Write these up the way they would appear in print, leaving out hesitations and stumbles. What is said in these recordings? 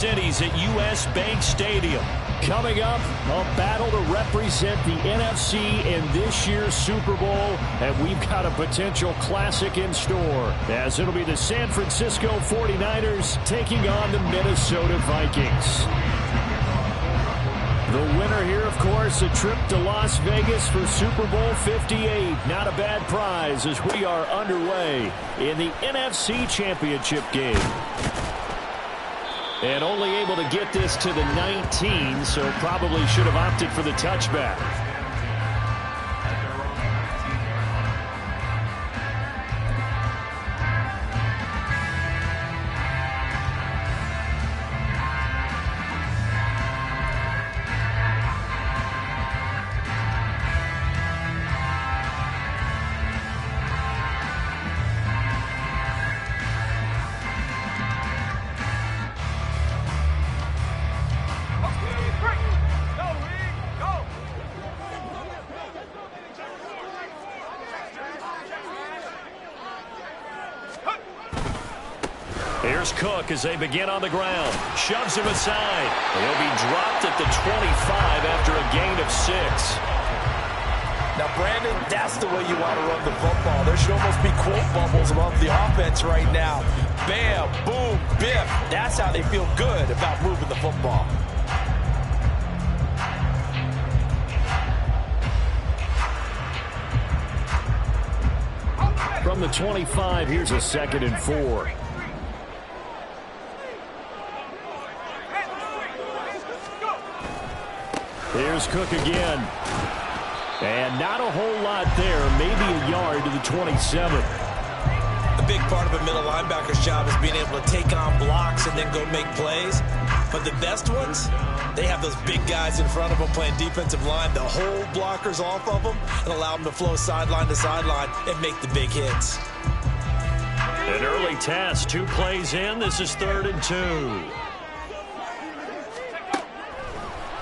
Cities at U.S. Bank Stadium. Coming up, a battle to represent the NFC in this year's Super Bowl, and we've got a potential classic in store, as it'll be the San Francisco 49ers taking on the Minnesota Vikings. The winner here, of course, a trip to Las Vegas for Super Bowl 58. Not a bad prize as we are underway in the NFC Championship game. And only able to get this to the 19, so probably should have opted for the touchback. Here's Cook as they begin on the ground. Shoves him aside. He'll be dropped at the 25 after a gain of 6. Now, Brandon, that's the way you want to run the football. There should almost be quote bubbles above the offense right now. Bam, boom, biff. That's how they feel good about moving the football. From the 25, here's a 2nd and 4. Here's Cook again. And not a whole lot there. Maybe a yard to the 27. A big part of a middle linebacker's job is being able to take on blocks and then go make plays. But the best ones, they have those big guys in front of them playing defensive line to hold blockers off of them and allow them to flow sideline to sideline and make the big hits. An early test. 2 plays in. This is 3rd and 2.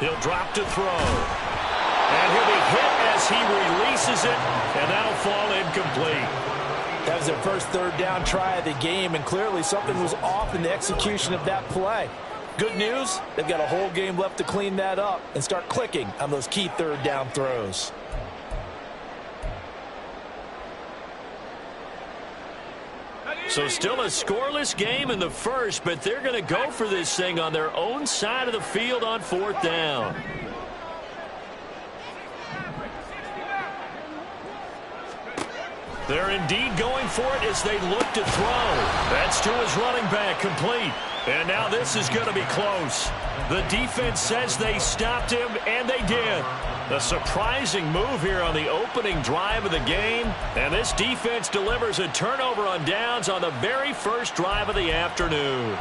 He'll drop to throw. And he'll be hit as he releases it, and that'll fall incomplete. That was their first 3rd down try of the game, and clearly something was off in the execution of that play. Good news, they've got a whole game left to clean that up and start clicking on those key 3rd down throws. So still a scoreless game in the first, but they're going to go for this thing on their own side of the field on 4th down. They're indeed going for it as they look to throw. That's to his running back, complete. And now this is going to be close. The defense says they stopped him, and they did. A surprising move here on the opening drive of the game. And this defense delivers a turnover on downs on the very first drive of the afternoon.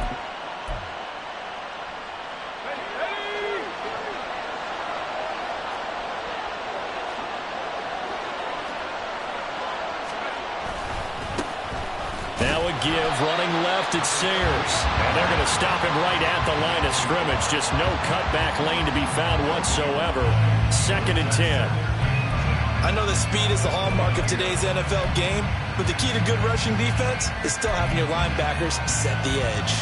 Now a give, running left, it's Sayers. And they're going to stop him right at the line of scrimmage. Just no cutback lane to be found whatsoever. 2nd and 10. I know that speed is the hallmark of today's NFL game, but the key to good rushing defense is still having your linebackers set the edge.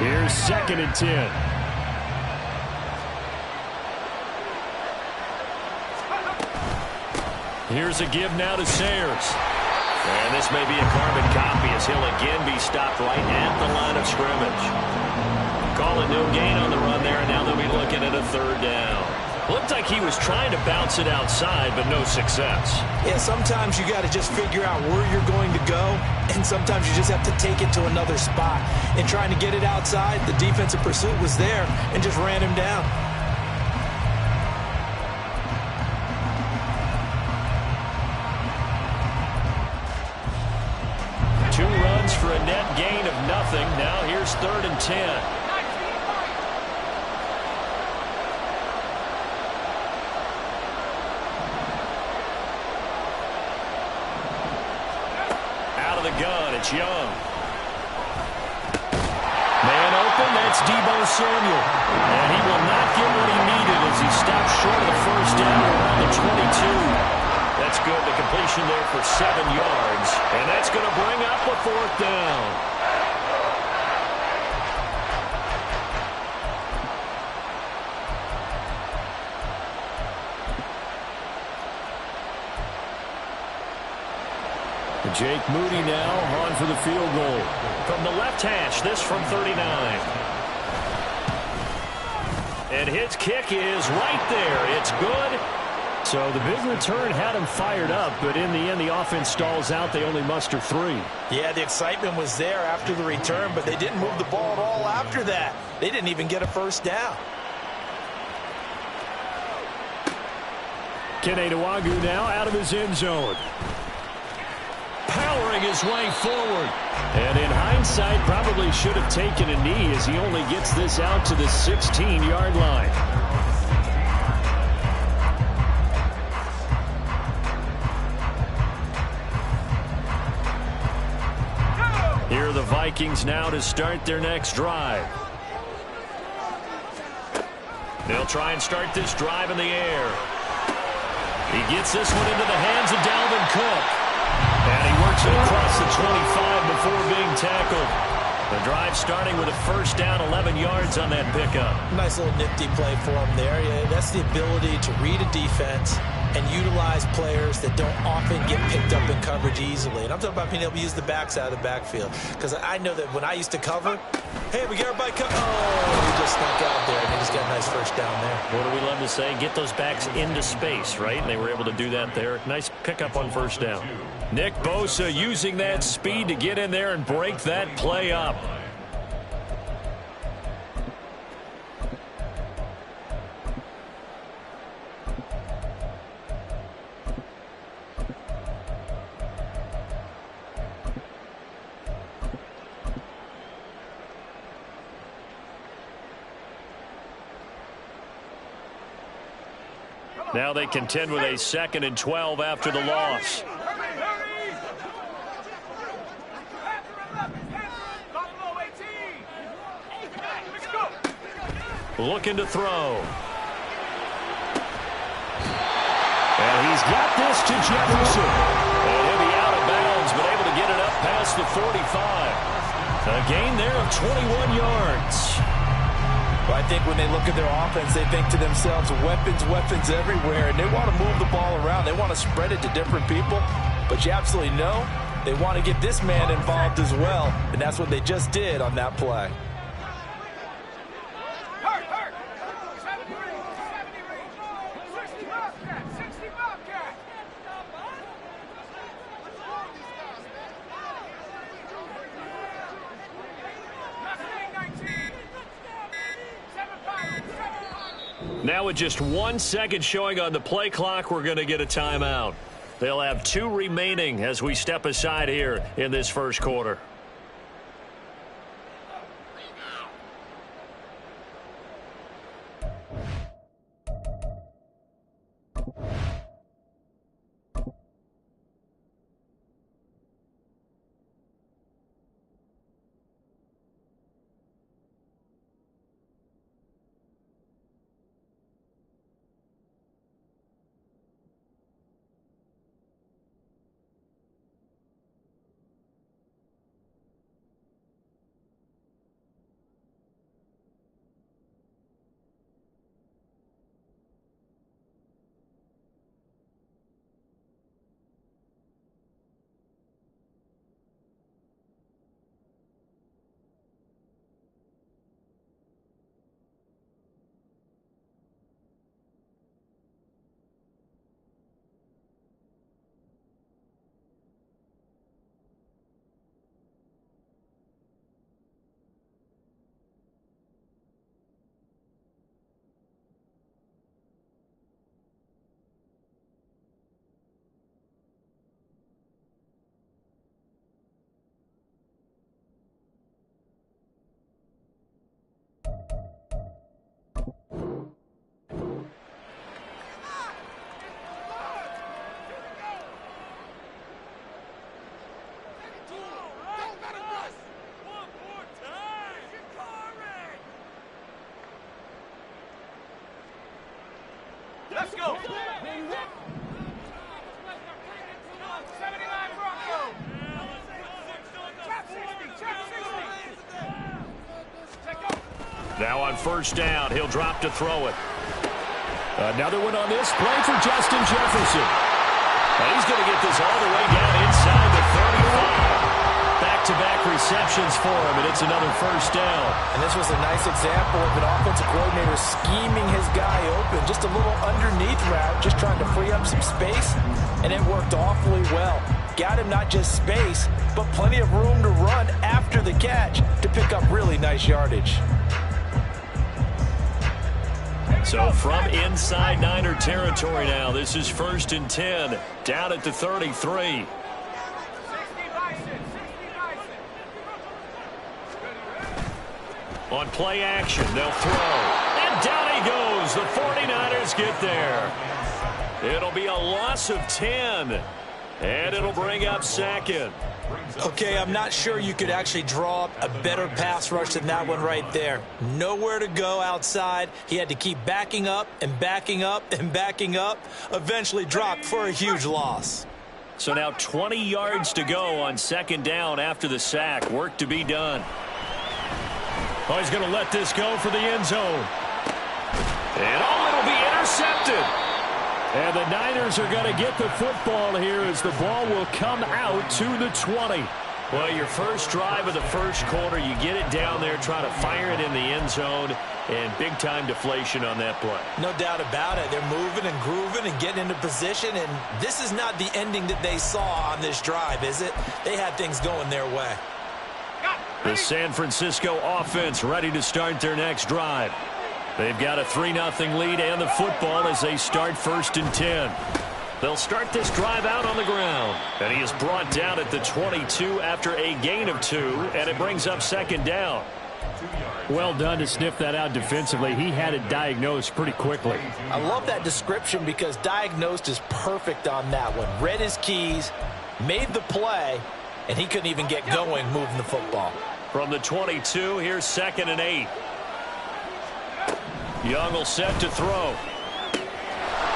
Here's 2nd and 10. Here's a give now to Sayers. And this may be a carbon copy as he'll again be stopped right at the line of scrimmage. Call it no gain on the run there, and now they'll be looking at a 3rd down. Looked like he was trying to bounce it outside, but no success. Yeah, sometimes you got to just figure out where you're going to go, and sometimes you just have to take it to another spot. In trying to get it outside, the defensive pursuit was there and just ran him down. For a net gain of nothing. Now here's 3rd and 10. Out of the gun, it's Young. Man open, that's Deebo Samuel. And he will not get what he needed as he stops short of the first down around the 22. That That's good. The completion there for 7 yards. And that's going to bring up a 4th down. Jake Moody now on for the field goal. From the left hash, this from 39. And his kick is right there. It's good. So the big return had him fired up, but in the end, the offense stalls out. They only muster 3. Yeah, the excitement was there after the return, but they didn't move the ball at all after that. They didn't even get a first down. Kene Nwangwu now out of his end zone. Powering his way forward. And in hindsight, probably should have taken a knee as he only gets this out to the 16-yard line. Here are the Vikings now to start their next drive. They'll try and start this drive in the air. He gets this one into the hands of Dalvin Cook. And he works it across the 25 before being tackled. The drive starting with a first down, 11 yards on that pickup. Nice little nifty play for him there. Yeah, that's the ability to read a defense and utilize players that don't often get picked up in coverage easily. And I'm talking about being able to use the backs out of the backfield. Because I know that when I used to cover, hey, we got everybody covered. Oh, he just snuck out there, and he just got a nice first down there. What do we love to say? Get those backs into space, right? And they were able to do that there. Nice pickup on first down. Nick Bosa using that speed to get in there and break that play up. Now they contend with a 2nd and 12 after the loss. Looking to throw. And he's got this to Jefferson. And he'll be out of bounds, but able to get it up past the 45. A gain there of 21 yards. Well, I think when they look at their offense, they think to themselves, weapons, weapons everywhere. And they want to move the ball around. They want to spread it to different people. But you absolutely know they want to get this man involved as well. And that's what they just did on that play. Now with just 1 second showing on the play clock, we're going to get a timeout. They'll have 2 remaining as we step aside here in this first quarter. Now on first down, he'll drop to throw it. Another one on this play for Justin Jefferson. And he's going to get this all the way down inside the 35. Back-to-back receptions for him, and it's another first down. And this was a nice example of an offensive coordinator scheming his guy open. Just a little underneath route, just trying to free up some space, and it worked awfully well. Got him not just space, but plenty of room to run after the catch to pick up really nice yardage. So from inside Niner territory now, this is 1st and 10, down at the 33. On play action, they'll throw. And down he goes. The 49ers get there. It'll be a loss of 10. And it'll bring up second. Okay, I'm not sure you could actually draw up a better pass rush than that one right there. Nowhere to go outside. He had to keep backing up and backing up and backing up. Eventually dropped for a huge loss. So now 20 yards to go on second down after the sack. Work to be done. Oh, he's going to let this go for the end zone. And it'll be intercepted. And the Niners are going to get the football here as the ball will come out to the 20. Well, your first drive of the first quarter, you get it down there, try to fire it in the end zone, and big-time deflation on that play. No doubt about it. They're moving and grooving and getting into position, and this is not the ending that they saw on this drive, is it? They had things going their way. The San Francisco offense ready to start their next drive. They've got a 3-0 lead and the football as they start 1st and 10. They'll start this drive out on the ground. And he is brought down at the 22 after a gain of 2, and it brings up second down. Well done to sniff that out defensively. He had it diagnosed pretty quickly. I love that description because diagnosed is perfect on that one. Read his keys, made the play, and he couldn't even get going moving the football. From the 22, here's 2nd and 8. Young will set to throw.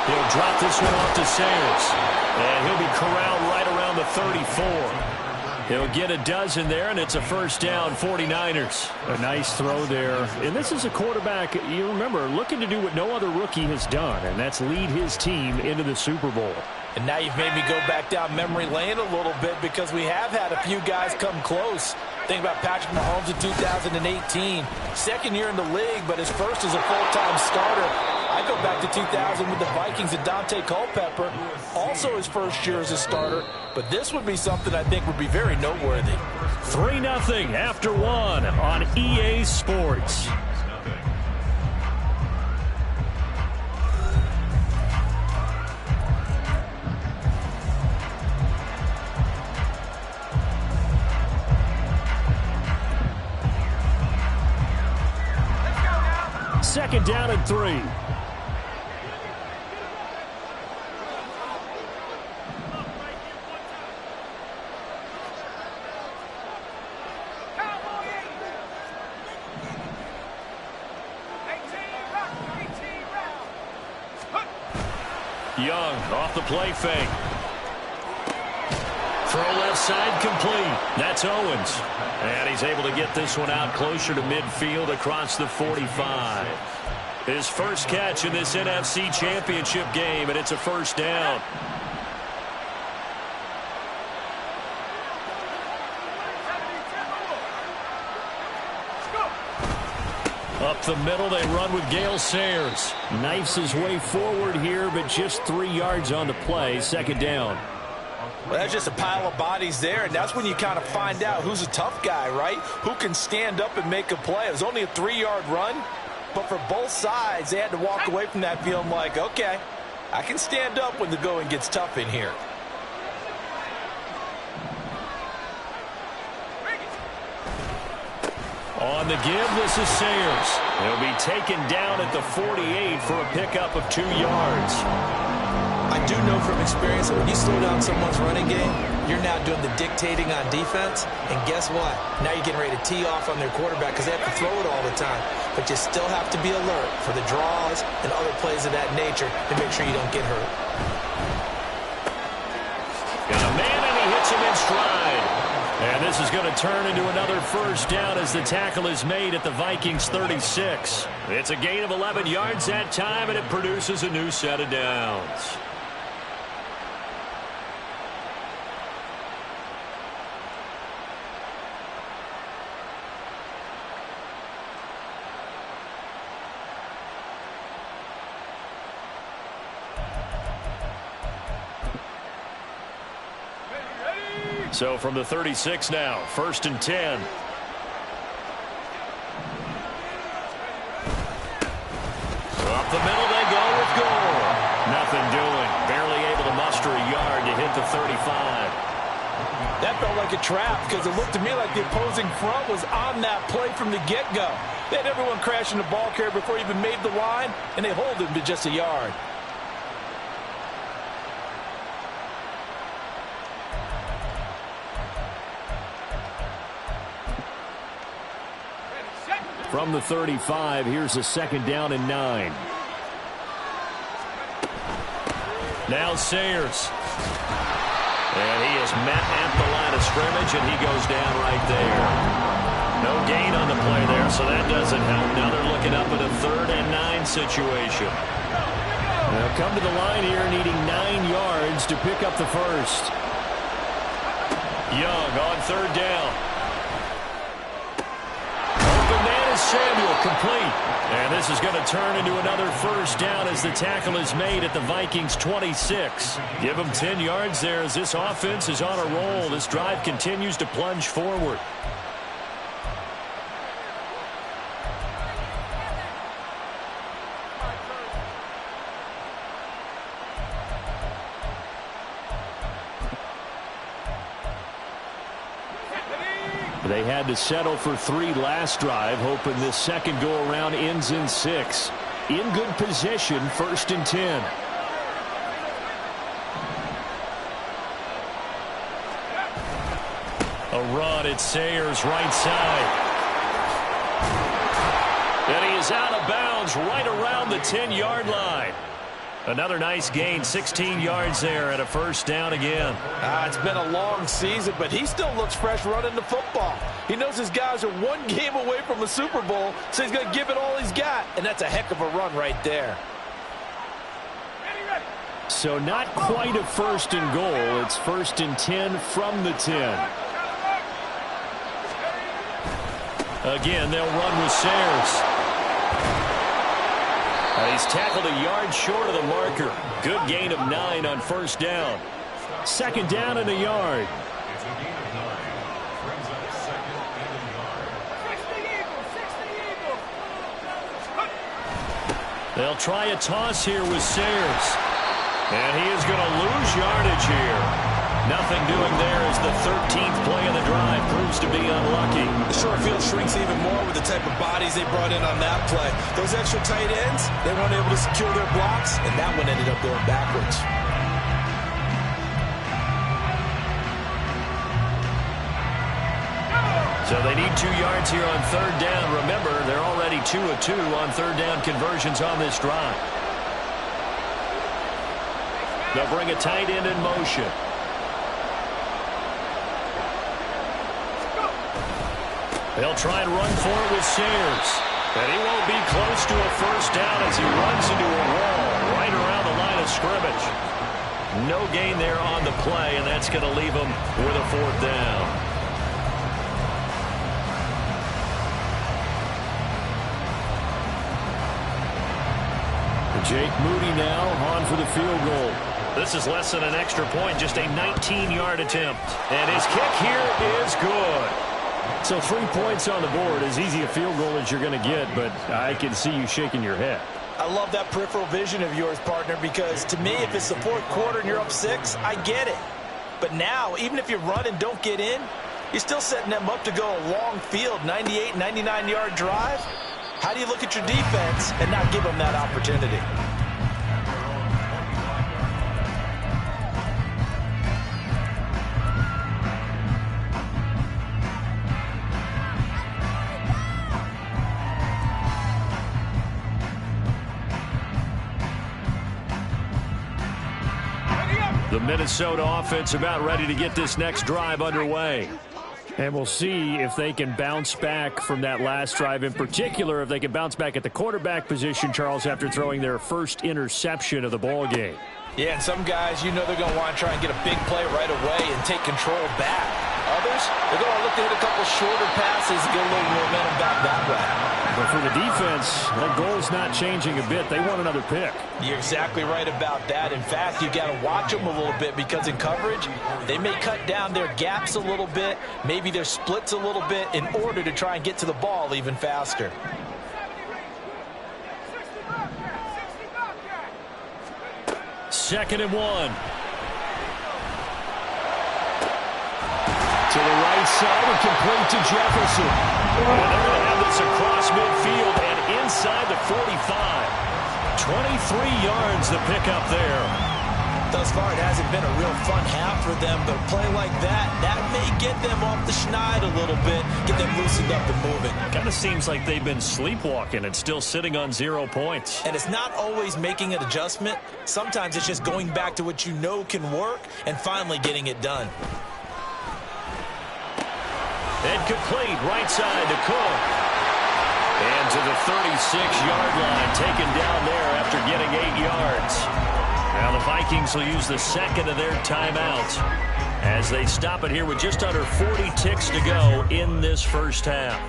He'll drop this one off to Sayers. And he'll be corralled right around the 34. He'll get a dozen there, and it's a first down, 49ers. A nice throw there. And this is a quarterback, you remember, looking to do what no other rookie has done, and that's lead his team into the Super Bowl. And now you've made me go back down memory lane a little bit because we have had a few guys come close. Think about Patrick Mahomes in 2018. Second year in the league, but his first as a full-time starter. I go back to 2000 with the Vikings and Dante Culpepper. Also his first year as a starter. But this would be something I think would be very noteworthy. 3-0 after 1 on EA Sports. Second down and 3. Young off the play fake. Throw left side complete. That's Owens. And he's able to get this one out closer to midfield across the 45. His first catch in this NFC Championship game, and it's a first down. Up the middle, they run with Gale Sayers. Knifes his way forward here, but just 3 yards on the play. Second down. Well, that's just a pile of bodies there, and that's when you kind of find out who's a tough guy, right? Who can stand up and make a play. It was only a 3-yard run, but for both sides, they had to walk away from that feeling like, okay, I can stand up when the going gets tough in here. On the give, this is Sayers. He'll be taken down at the 48 for a pickup of 2 yards. I do know from experience that when you slow down someone's running game, you're now doing the dictating on defense. And guess what? Now you're getting ready to tee off on their quarterback because they have to throw it all the time. But you still have to be alert for the draws and other plays of that nature to make sure you don't get hurt. Got a man, and he hits him in stride. And this is going to turn into another first down as the tackle is made at the Vikings 36. It's a gain of 11 yards that time, and it produces a new set of downs. So from the 36 now, 1st and 10. Up the middle they go with goal. Nothing doing. Barely able to muster a yard to hit the 35. That felt like a trap because it looked to me like the opposing front was on that play from the get-go. They had everyone crashing the ball carrier before he even made the line, and they hold him to just a yard. From the 35, here's a 2nd down and 9. Now Sayers. And he is met at the line of scrimmage, and he goes down right there. No gain on the play there, so that doesn't help. Now they're looking up at a 3rd and 9 situation. They'll come to the line here needing 9 yards to pick up the first. Young on 3rd down. Samuel complete. And this is going to turn into another first down as the tackle is made at the Vikings 26. Give them 10 yards there as this offense is on a roll. This drive continues to plunge forward. They had to settle for 3 last drive, hoping this second go-around ends in 6. In good position, 1st and 10. A run at Sayers' right side. And he is out of bounds right around the 10-yard line. Another nice gain, 16 yards there, and a first down again. It's been a long season, but he still looks fresh running the football. He knows his guys are 1 game away from a Super Bowl, so he's going to give it all he's got, and that's a heck of a run right there. So not quite a 1st and goal. It's 1st and 10 from the 10. Again, they'll run with Sayers. He's tackled a yard short of the marker. Good gain of 9 on 1st down. 2nd down and a yard. They'll try a toss here with Sayers. And he is going to lose yardage here. Nothing doing there as the 13th play of the drive proves to be unlucky. The short field shrinks even more with the type of bodies they brought in on that play. Those extra tight ends, they weren't able to secure their blocks, and that one ended up going backwards. So they need 2 yards here on 3rd down. Remember, they're already 2 of 2 on 3rd down conversions on this drive. They'll bring a tight end in motion. They'll try and run for it with Sayers. And he won't be close to a first down as he runs into a wall right around the line of scrimmage. No gain there on the play, and that's going to leave him with a 4th down. Jake Moody now on for the field goal. This is less than an extra point, just a 19-yard attempt. And his kick here is good. So 3 points on the board, as easy a field goal as you're going to get, but I can see you shaking your head. I love that peripheral vision of yours, partner, because to me, if it's the 4th quarter and you're up 6, I get it. But now, even if you run and don't get in, you're still setting them up to go a long field, 98, 99-yard drive. How do you look at your defense and not give them that opportunity? The Minnesota offense about ready to get this next drive underway. And we'll see if they can bounce back from that last drive. In particular, if they can bounce back at the quarterback position, Charles, after throwing their first interception of the ball game. Yeah, and some guys, you know they're going to want to try and get a big play right away and take control back. Others, they're going to look to hit a couple shorter passes and get a little momentum back that way. But for the defense, that goal's not changing a bit. They want another pick. You're exactly right about that. In fact, you've got to watch them a little bit because in coverage, they may cut down their gaps a little bit, maybe their splits a little bit in order to try and get to the ball even faster. Second and 1. To the right side and complete to Jefferson. And they're going to have this across midfield and inside the 45. 23 yards the pickup there. Thus far, it hasn't been a real fun half for them, but a play like that may get them off the schneid a little bit, get them loosened up and moving. Kind of seems like they've been sleepwalking and still sitting on 0 points. And it's not always making an adjustment. Sometimes it's just going back to what you know can work and finally getting it done. And complete, right side to Cook. And to the 36-yard line, taken down there after getting 8 yards. Now the Vikings will use the second of their timeouts as they stop it here with just under 40 ticks to go in this first half.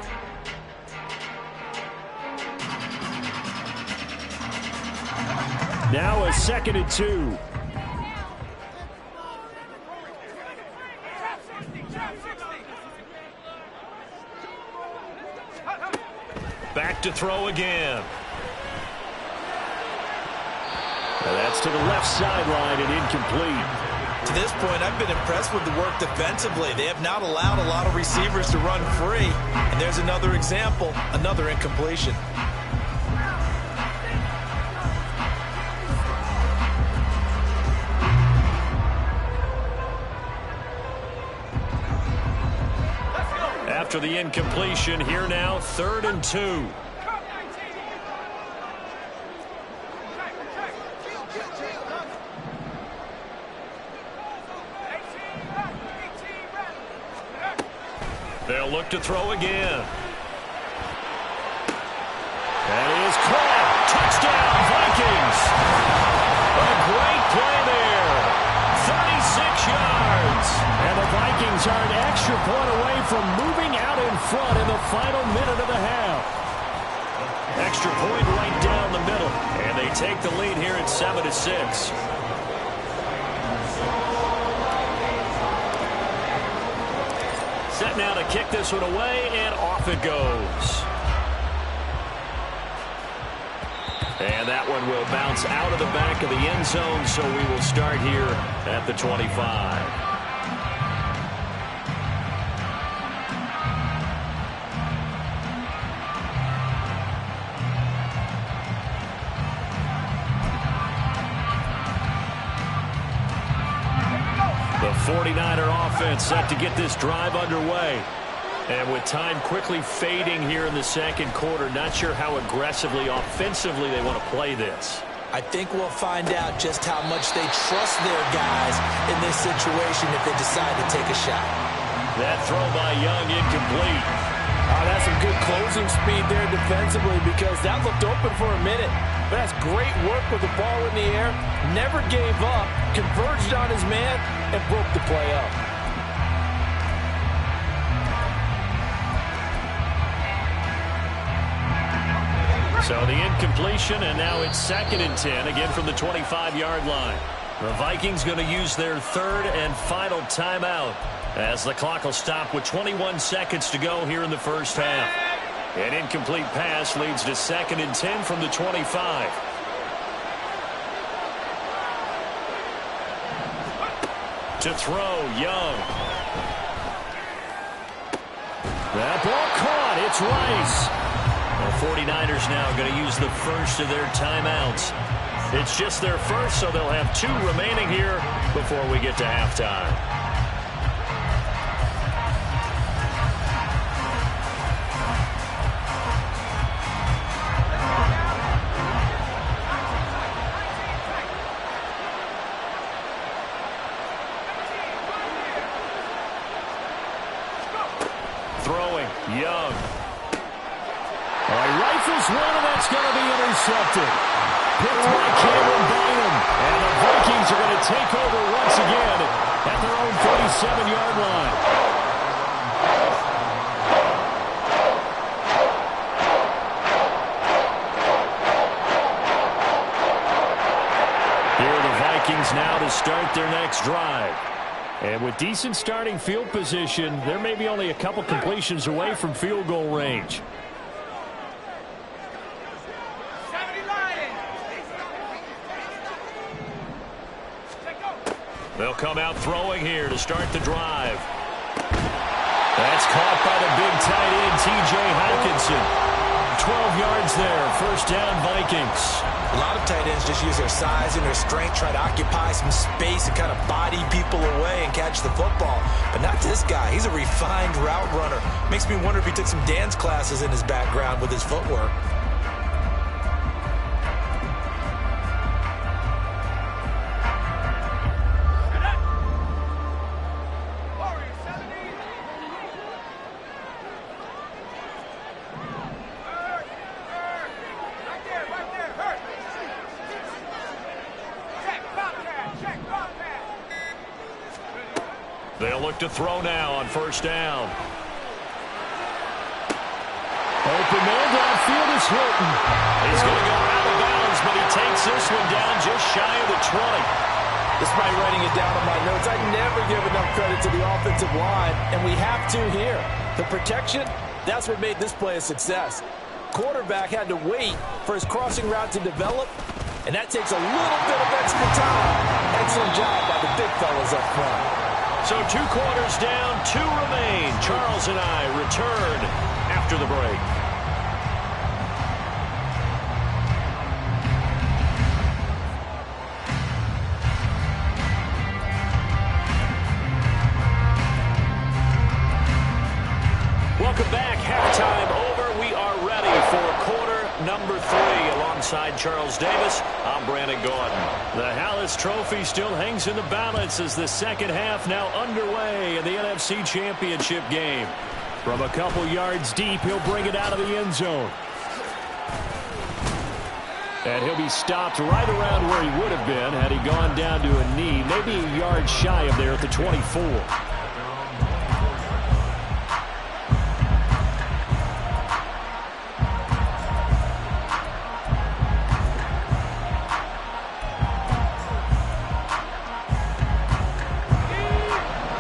Now a 2nd and 2. Back to throw again. And that's to the left sideline and incomplete. To this point, I've been impressed with the work defensively. They have not allowed a lot of receivers to run free. And there's another example, another incompletion. After the incompletion, here now, 3rd and 2. They'll look to throw again. That is caught. Touchdown, Vikings. A great play there. 36 yards. And the Vikings are an extra point away from moving out in front in the final minute of the half. Extra point right down the middle. And they take the lead here at 7-6. Set now to kick this one away, and off it goes. And that one will bounce out of the back of the end zone, so we will start here at the 25. The 49er offense set to get this drive underway. And with time quickly fading here in the second quarter, not sure how aggressively, offensively they want to play this. I think we'll find out just how much they trust their guys in this situation if they decide to take a shot. That throw by Young incomplete. Oh, that's some good closing speed there defensively because that looked open for a minute. But that's great work with the ball in the air. Never gave up, converged on his man, and broke the play up. So the incompletion, and now it's 2nd and 10, again from the 25-yard line. The Vikings going to use their 3rd and final timeout as the clock will stop with 21 seconds to go here in the first half. An incomplete pass leads to 2nd and 10 from the 25. To throw, Young. That ball caught. It's Rice. The 49ers now going to use the first of their timeouts. It's just their first, so they'll have 2 remaining here before we get to halftime. Young. Rifles one, and that's going to be intercepted. Picked by Cameron Bynum. And the Vikings are going to take over once again at their own 37-yard line. Here are the Vikings now to start their next drive. And with decent starting field position, they're maybe only a couple completions away from field goal range. They'll come out throwing here to start the drive. That's caught by the big tight end, T.J. Hockenson. 12 yards there, first down Vikings. A lot of tight ends just use their size and their strength, try to occupy some space and kind of body people away and catch the football. But not this guy. He's a refined route runner. Makes me wonder if he took some dance classes in his background with his footwork. They'll look to throw now on first down. Open man downfield is Hilton. He's going to go out of bounds, but he takes this one down just shy of the 20. Despite writing it down on my notes, I never give enough credit to the offensive line, and we have to here. The protection, that's what made this play a success. Quarterback had to wait for his crossing route to develop, and that takes a little bit of extra time. Excellent job by the big fellas up front. So 2 quarters down, 2 remain. Charles and I return after the break. Welcome back. Halftime over. We are ready for quarter number 3. Alongside Charles Davis, I'm Brandon Gordon. The Hallis Trophy still hangs in the balance as the second half now underway in the NFC Championship game. From a couple yards deep, he'll bring it out of the end zone. And he'll be stopped right around where he would have been had he gone down to a knee, maybe a yard shy of there at the 24.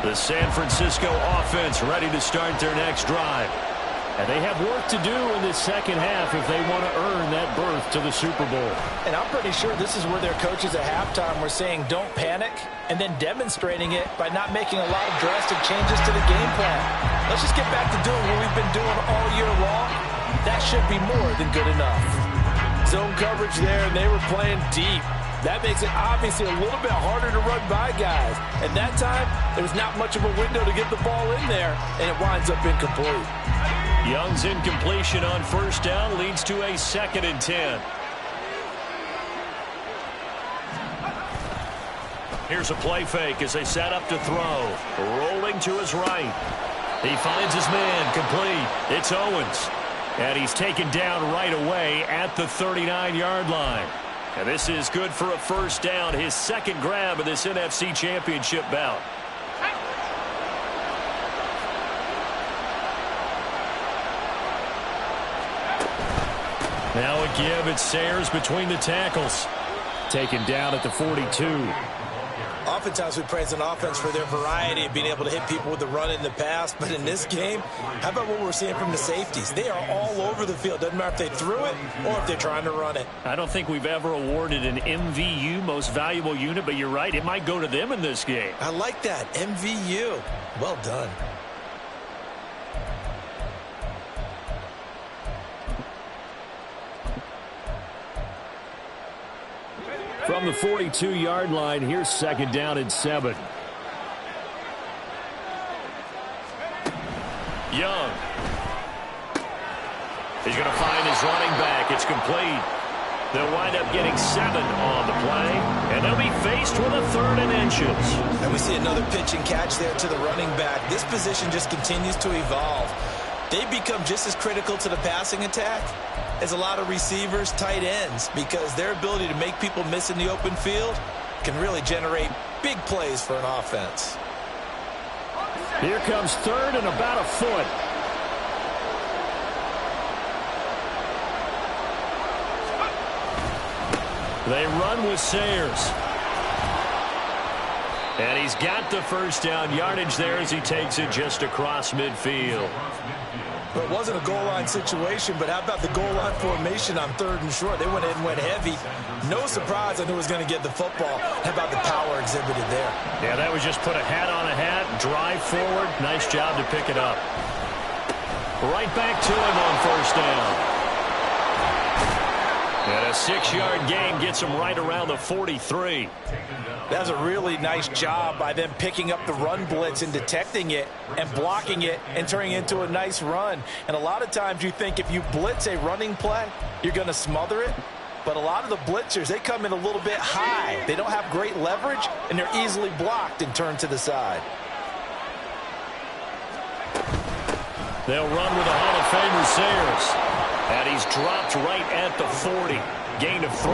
The San Francisco offense ready to start their next drive. And they have work to do in this second half if they want to earn that berth to the Super Bowl. And I'm pretty sure this is where their coaches at halftime were saying don't panic, and then demonstrating it by not making a lot of drastic changes to the game plan. Let's just get back to doing what we've been doing all year long. That should be more than good enough. Zone coverage there, and they were playing deep. That makes it obviously a little bit harder to run by guys. And that time, there was not much of a window to get the ball in there, and it winds up incomplete. Young's incompletion on first down leads to a 2nd and 10. Here's a play fake as they set up to throw. Rolling to his right. He finds his man complete. It's Owens. And he's taken down right away at the 39-yard line. And this is good for a first down, his second grab of this NFC Championship bout. Now a give, it's Sayers between the tackles. Taken down at the 42. Oftentimes we praise an offense for their variety of being able to hit people with the run in the pass. But in this game, how about what we're seeing from the safeties? They are all over the field. Doesn't matter if they threw it or if they're trying to run it. I don't think we've ever awarded an MVU, most valuable unit, but you're right. It might go to them in this game. I like that. MVU. Well done. From the 42-yard line, here's 2nd down and 7. Young. He's going to find his running back. It's complete. They'll wind up getting 7 on the play, and they'll be faced with a 3rd and inches. And we see another pitch and catch there to the running back. This position just continues to evolve. they become just as critical to the passing attack as a lot of receivers, tight ends, because their ability to make people miss in the open field can really generate big plays for an offense. Here comes third and about a foot. They run with Sayers. And he's got the first down yardage there as he takes it just across midfield. Well, it wasn't a goal line situation, but how about the goal line formation on 3rd and short? They went in and went heavy. No surprise I knew he was going to get the football. How about the power exhibited there? Yeah, that was just put a hat on a hat, drive forward. Nice job to pick it up. Right back to him on first down. And a 6-yard gain gets him right around the 43. That was a really nice job by them picking up the run blitz and detecting it and blocking it and turning it into a nice run. And a lot of times you think if you blitz a running play, you're going to smother it. But a lot of the blitzers, they come in a little bit high. They don't have great leverage, and they're easily blocked and turned to the side. They'll run with a Hall of Famer, Sayers. And he's dropped right at the 40. Gain of 3.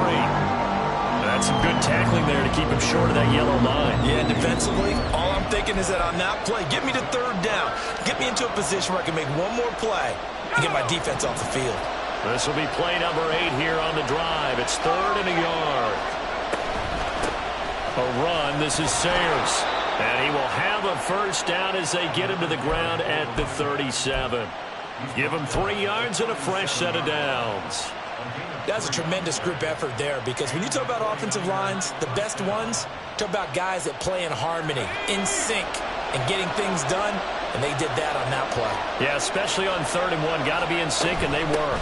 That's some good tackling there to keep him short of that yellow line. Yeah, defensively, all I'm thinking is that on that play, get me to 3rd down. Get me into a position where I can make one more play and get my defense off the field. This will be play number 8 here on the drive. It's 3rd and a yard. A run. This is Sayers. And he will have a first down as they get him to the ground at the 37. Give him 3 yards and a fresh set of downs. That's a tremendous group effort there, because when you talk about offensive lines, the best ones, talk about guys that play in harmony, in sync, and getting things done, and they did that on that play. Yeah, especially on 3rd and 1. Got to be in sync, and they were.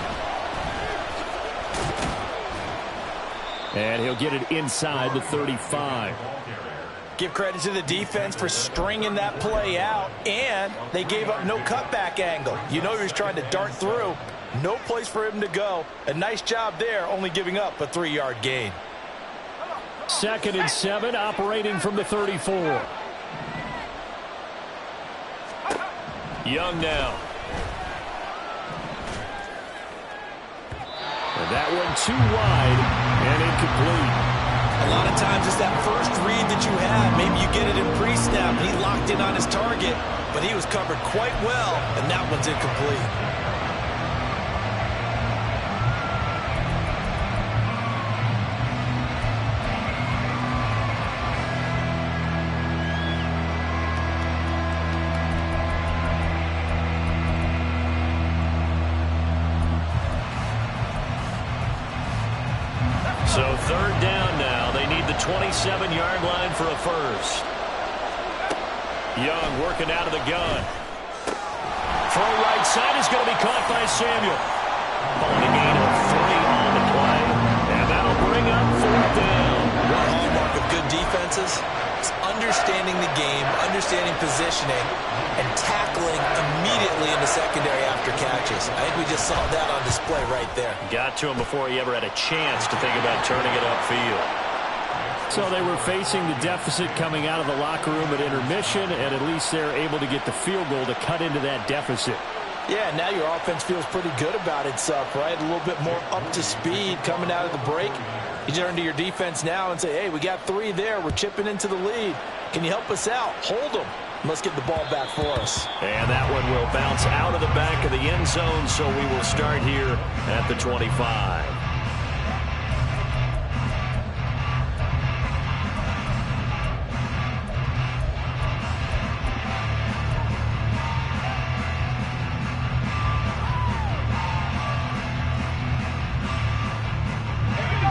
And he'll get it inside the 35. Give credit to the defense for stringing that play out, and they gave up no cutback angle. You know he was trying to dart through. No place for him to go. A nice job there, only giving up a 3-yard gain. 2nd and 7, operating from the 34. Young now. And that one too wide and incomplete. A lot of times it's that first read that you have. Maybe you get it in pre-snap, and he locked in on his target, but he was covered quite well, and that one's incomplete. So 3rd down now. They need the 27-yard line for a first. Young working out of the gun. Throw right side is going to be caught by Samuel. Only a gain of 3 on the play. And that'll bring up 4th down. One hallmark of good defenses is understanding the game, understanding positioning, and tackling immediately in the secondary after catches. I think we just saw that on display right there. Got to him before he ever had a chance to think about turning it upfield. So they were facing the deficit coming out of the locker room at intermission, and at least they're able to get the field goal to cut into that deficit. Yeah, now your offense feels pretty good about itself, right? A little bit more up to speed coming out of the break. You turn to your defense now and say, hey, we got 3 there. We're chipping into the lead. Can you help us out? Hold them. Let's get the ball back for us. And that one will bounce out of the back of the end zone, so we will start here at the 25.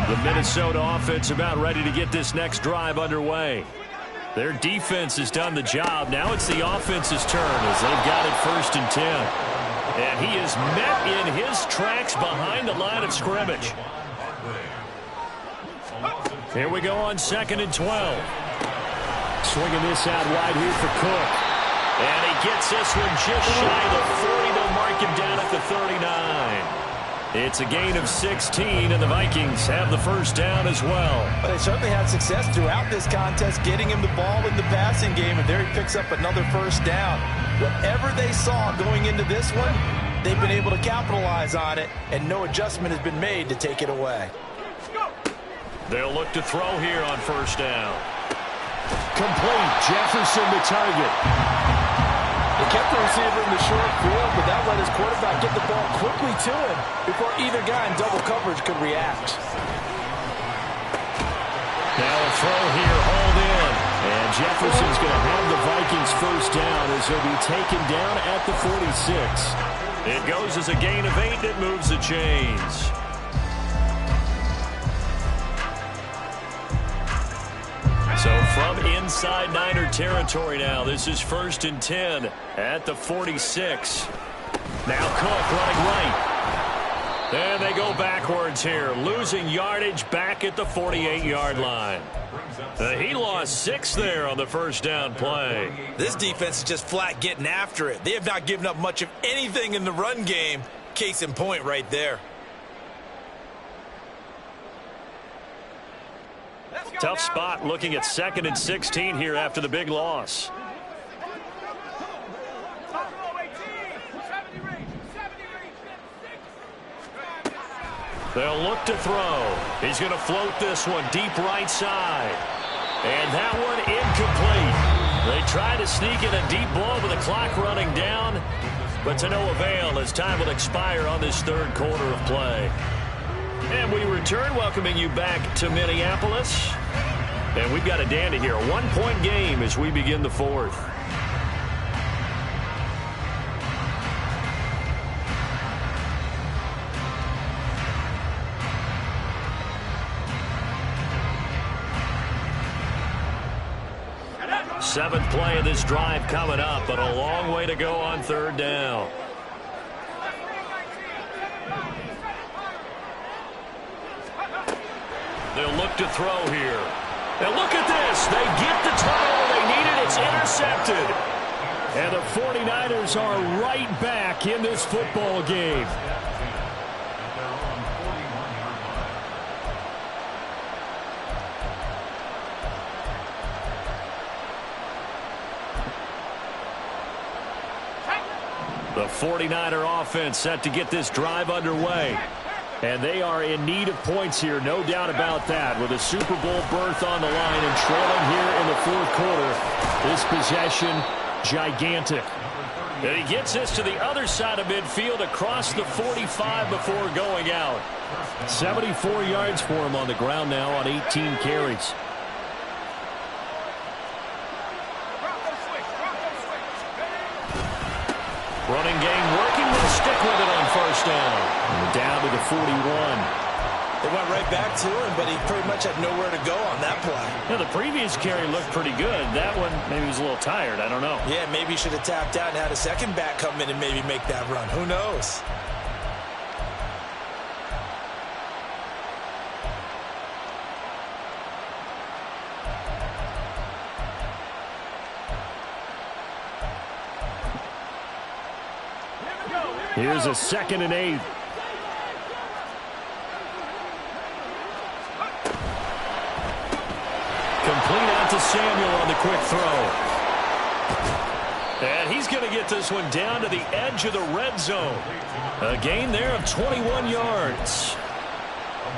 The Minnesota offense about ready to get this next drive underway. Their defense has done the job. Now it's the offense's turn as they've got it 1st and 10. And he is met in his tracks behind the line of scrimmage. Here we go on 2nd and 12. Swinging this out wide here for Cook. And he gets this one just shy of the 40. They'll mark him down at the 39. It's a gain of 16, and the Vikings have the first down as well. But they certainly had success throughout this contest, getting him the ball in the passing game, and there he picks up another first down. Whatever they saw going into this one, they've been able to capitalize on it, and no adjustment has been made to take it away. They'll look to throw here on first down. Complete. Jefferson the target. They kept the receiver in the short field, but that let his quarterback get the ball quickly to him before either guy in double coverage could react. Now a throw here, hauled in. And Jefferson's going to have the Vikings first down as he'll be taken down at the 46. It goes as a gain of 8 that moves the chains. So from inside Niner territory now, this is 1st and 10 at the 46. Now Cook running right. And they go backwards here, losing yardage back at the 48-yard line. He lost 6 there on the first down play. This defense is just flat getting after it. They have not given up much of anything in the run game. Case in point right there. Tough spot looking at 2nd and 16 here after the big loss. They'll look to throw. He's going to float this one deep right side. And that one incomplete. They try to sneak in a deep ball with the clock running down, but to no avail as time will expire on this 3rd quarter of play. And we return, welcoming you back to Minneapolis. And we've got a dandy here, a 1-point game as we begin the 4th. Seventh play of this drive coming up, but a long way to go on 3rd down. They'll look to throw here. And look at this. They get the turnover they needed. It's intercepted. And the 49ers are right back in this football game. The 49er offense set to get this drive underway. And they are in need of points here, no doubt about that, with a Super Bowl berth on the line and trailing here in the 4th quarter. This possession, gigantic. And he gets this to the other side of midfield across the 45 before going out. 74 yards for him on the ground now on 18 carries. Running game working. They'll stick with it on first down. And down to the 41. They went right back to him, but he pretty much had nowhere to go on that play. Yeah, the previous carry looked pretty good. That one, maybe he was a little tired. I don't know. Yeah, maybe he should have tapped out and had a second back come in and maybe make that run. Who knows? Here's a 2nd and 8. Complete out to Samuel on the quick throw. And he's going to get this one down to the edge of the red zone. A gain there of 21 yards.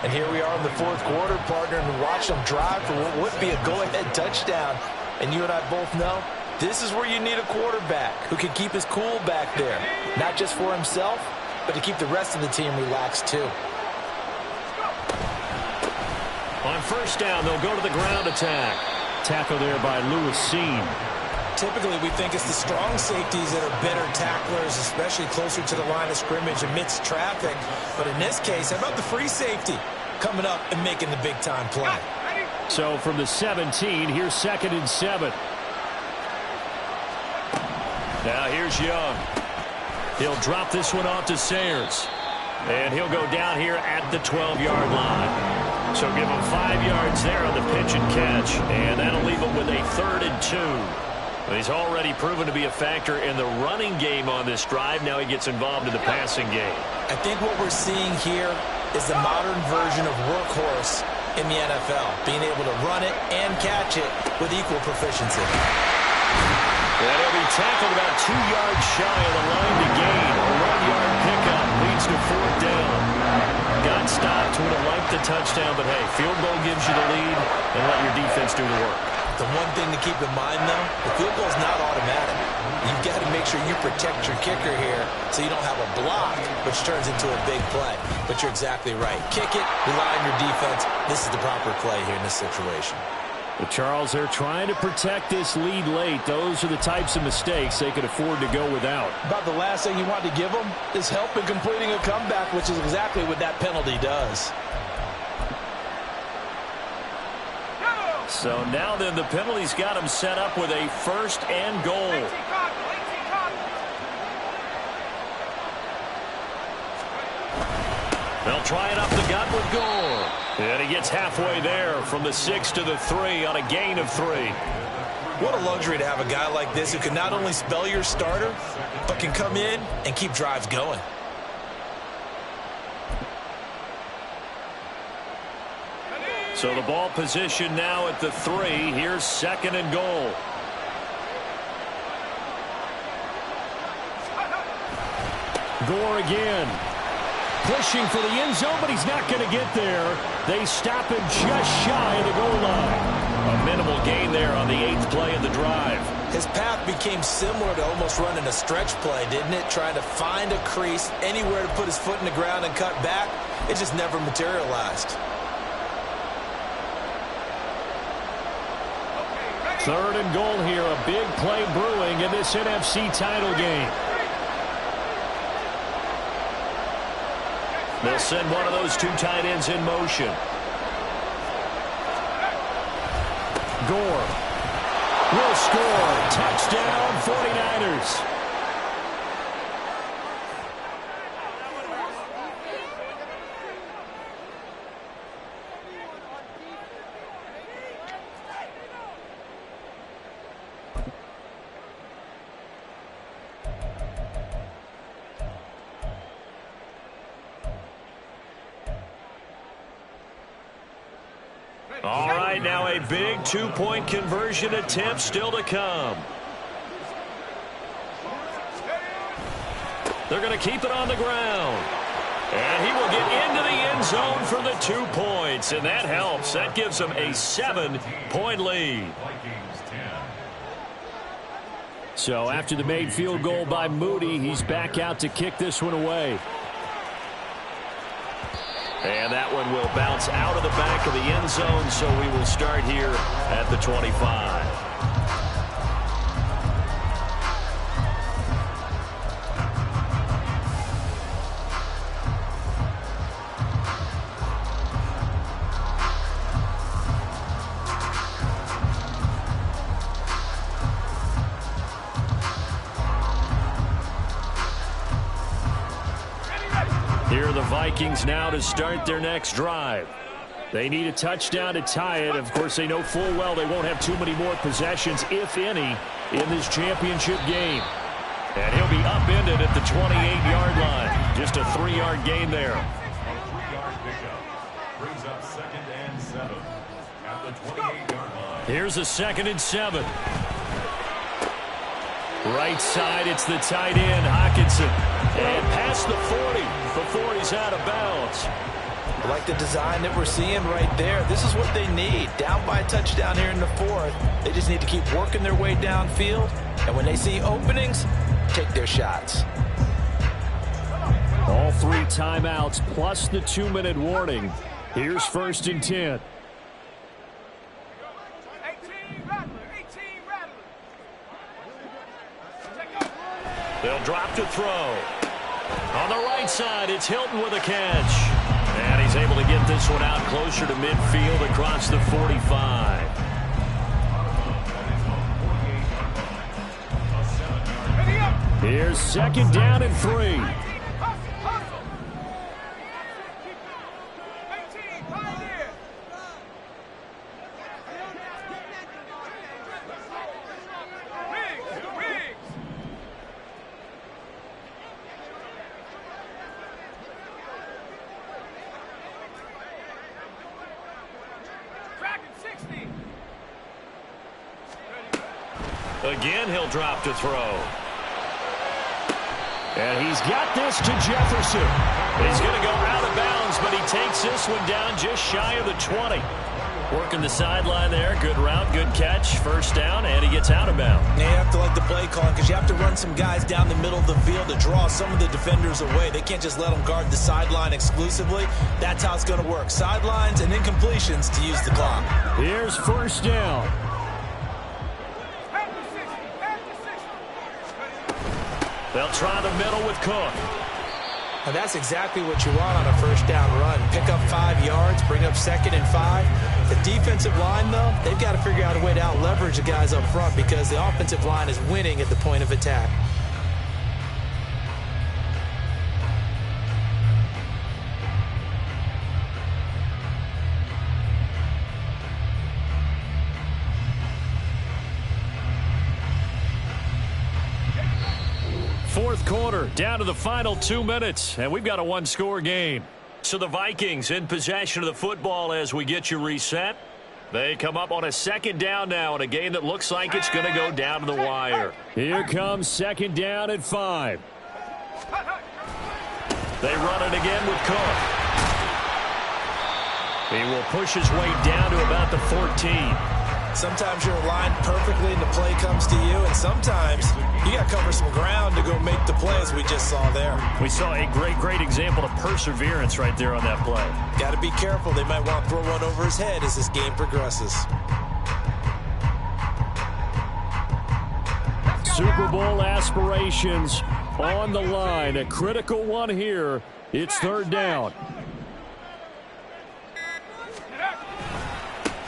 And here we are in the 4th quarter, partner, and watch them drive for what would be a go-ahead touchdown. And you and I both know this is where you need a quarterback who can keep his cool back there. Not just for himself, but to keep the rest of the team relaxed too. On first down, they'll go to the ground attack. Tackle there by Lewis Cine. Typically, we think it's the strong safeties that are better tacklers, especially closer to the line of scrimmage amidst traffic. But in this case, how about the free safety coming up and making the big-time play? So from the 17, here's 2nd and 7. Now here's Young. He'll drop this one off to Sayers. And he'll go down here at the 12-yard line. So give him 5 yards there on the pitch and catch. And that'll leave him with a 3rd and 2. He's already proven to be a factor in the running game on this drive. Now he gets involved in the passing game. I think what we're seeing here is the modern version of workhorse in the NFL, being able to run it and catch it with equal proficiency. And he'll be tackled about 2 yards shy of the line to gain. A 1-yard pickup leads to 4th down. Got stopped, would have liked the touchdown, but hey, field goal gives you the lead, and let your defense do the work. The one thing to keep in mind, though, the field goal is not automatic. You've got to make sure you protect your kicker here so you don't have a block, which turns into a big play. But you're exactly right. Kick it, rely on your defense. This is the proper play here in this situation. But Charles, they're trying to protect this lead late. Those are the types of mistakes they could afford to go without. About the last thing you want to give them is help in completing a comeback, which is exactly what that penalty does. So now then, the penalty's got him set up with a 1st and goal. They'll try it up the gut with Gore. And he gets halfway there from the 6 to the 3 on a gain of 3. What a luxury to have a guy like this who can not only spell your starter, but can come in and keep drives going. So the ball position now at the 3. Here's 2nd and goal. Gore again. Pushing for the end zone, but he's not going to get there. They stop him just shy of the goal line. A minimal gain there on the 8th play of the drive. His path became similar to almost running a stretch play, didn't it? Trying to find a crease, anywhere to put his foot in the ground and cut back. It just never materialized. 3rd and goal here. A big play brewing in this NFC title game. They'll send one of those 2 tight ends in motion. Gore will score. Touchdown, 49ers. All right, now a big 2-point conversion attempt still to come. They're going to keep it on the ground. And he will get into the end zone for the 2 points, and that helps. That gives them a 7-point lead. So after the made field goal by Moody, he's back out to kick this one away. And that one will bounce out of the back of the end zone, so we will start here at the 25. Here are the Vikings now to start their next drive. They need a touchdown to tie it. Of course, they know full well they won't have too many more possessions, if any, in this championship game. And he'll be upended at the 28-yard line. Just a 3-yard gain there. Here's a 2nd and 7. Right side, it's the tight end, Hockenson. And past the 40 before he's out of bounds. I like the design that we're seeing right there. This is what they need. Down by a touchdown here in the 4th. They just need to keep working their way downfield. And when they see openings, take their shots. All 3 timeouts plus the 2-minute warning. Here's 1st and 10. They'll drop to throw. On the right side, it's Hilton with a catch. And he's able to get this one out closer to midfield across the 45. Here's 2nd down and 3. Again, he'll drop to throw. And he's got this to Jefferson. He's going to go out of bounds, but he takes this one down just shy of the 20. Working the sideline there. Good route, good catch. First down, and he gets out of bounds. Now you have to like the play calling because you have to run some guys down the middle of the field to draw some of the defenders away. They can't just let them guard the sideline exclusively. That's how it's going to work. Sidelines and incompletions to use the clock. Here's first down. They'll try the middle with Cook. Now that's exactly what you want on a first down run. Pick up 5 yards, bring up 2nd and 5. The defensive line, though, they've got to figure out a way to out-leverage the guys up front because the offensive line is winning at the point of attack. Fourth quarter, down to the final 2 minutes, and we've got a one-score game. So the Vikings in possession of the football as we get you reset. They come up on a second down now in a game that looks like it's going to go down to the wire. Here comes second down at 5. They run it again with Cook. He will push his way down to about the 14. Sometimes you're aligned perfectly and the play comes to you, and sometimes you got to cover some ground to go make the play as we just saw there. We saw a great example of perseverance right there on that play. Got to be careful. They might want to throw one over his head as this game progresses. Super Bowl aspirations on the line. A critical one here. It's third down.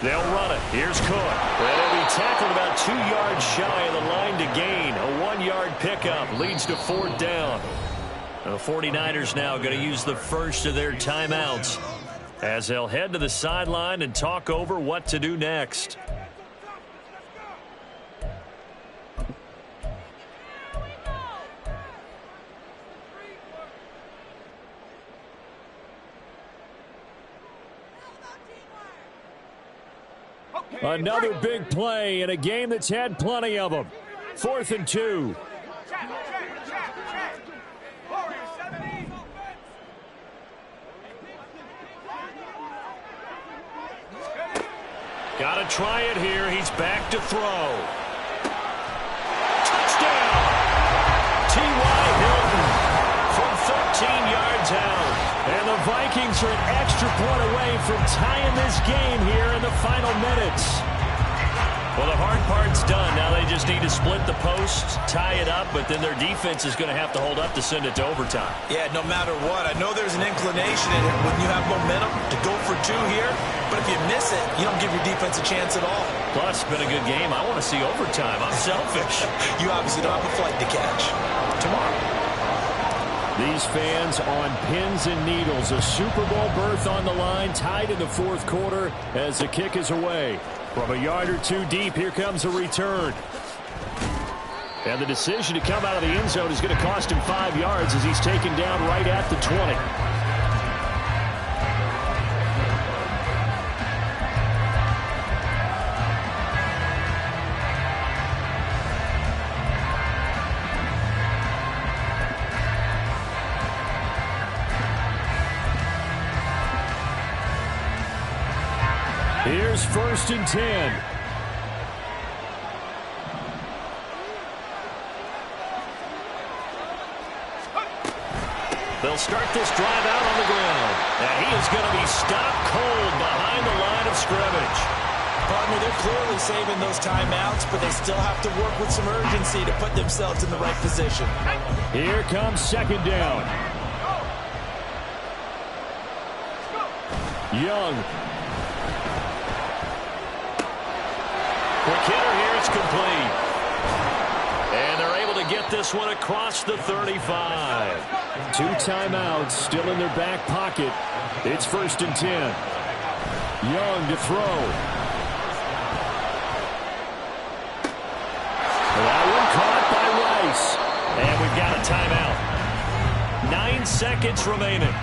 They'll run it. Here's Cook. And he'll be tackled about 2 yards shy of the line to gain. A 1-yard pickup leads to fourth down. The 49ers now going to use the first of their timeouts as they'll head to the sideline and talk over what to do next. Another big play in a game that's had plenty of them. 4th and 2. Got to try it here. He's back to throw. Touchdown! T.Y. Hilton from 13 yards out. And the Vikings are an extra point away from tying this game here in the final minutes. Well, the hard part's done. Now they just need to split the posts, tie it up, but then their defense is going to have to hold up to send it to overtime. Yeah, no matter what. I know there's an inclination in it when you have momentum to go for 2 here, but if you miss it, you don't give your defense a chance at all. Plus, it's been a good game. I want to see overtime. I'm selfish. You obviously don't have a flight to catch. Tomorrow. These fans on pins and needles. A Super Bowl berth on the line, tied in the fourth quarter as the kick is away. From a yard or 2 deep, here comes a return. And the decision to come out of the end zone is going to cost him 5 yards as he's taken down right at the 20. Here's 1st and 10. They'll start this drive out on the ground. And he is going to be stopped cold behind the line of scrimmage. Partner, they're clearly saving those timeouts, but they still have to work with some urgency to put themselves in the right position. Here comes second down. Young. Quick hitter here, it's complete. And they're able to get this one across the 35. 2 timeouts still in their back pocket. It's 1st and 10. Young to throw. That one caught by Rice. And we've got a timeout. 9 seconds remaining.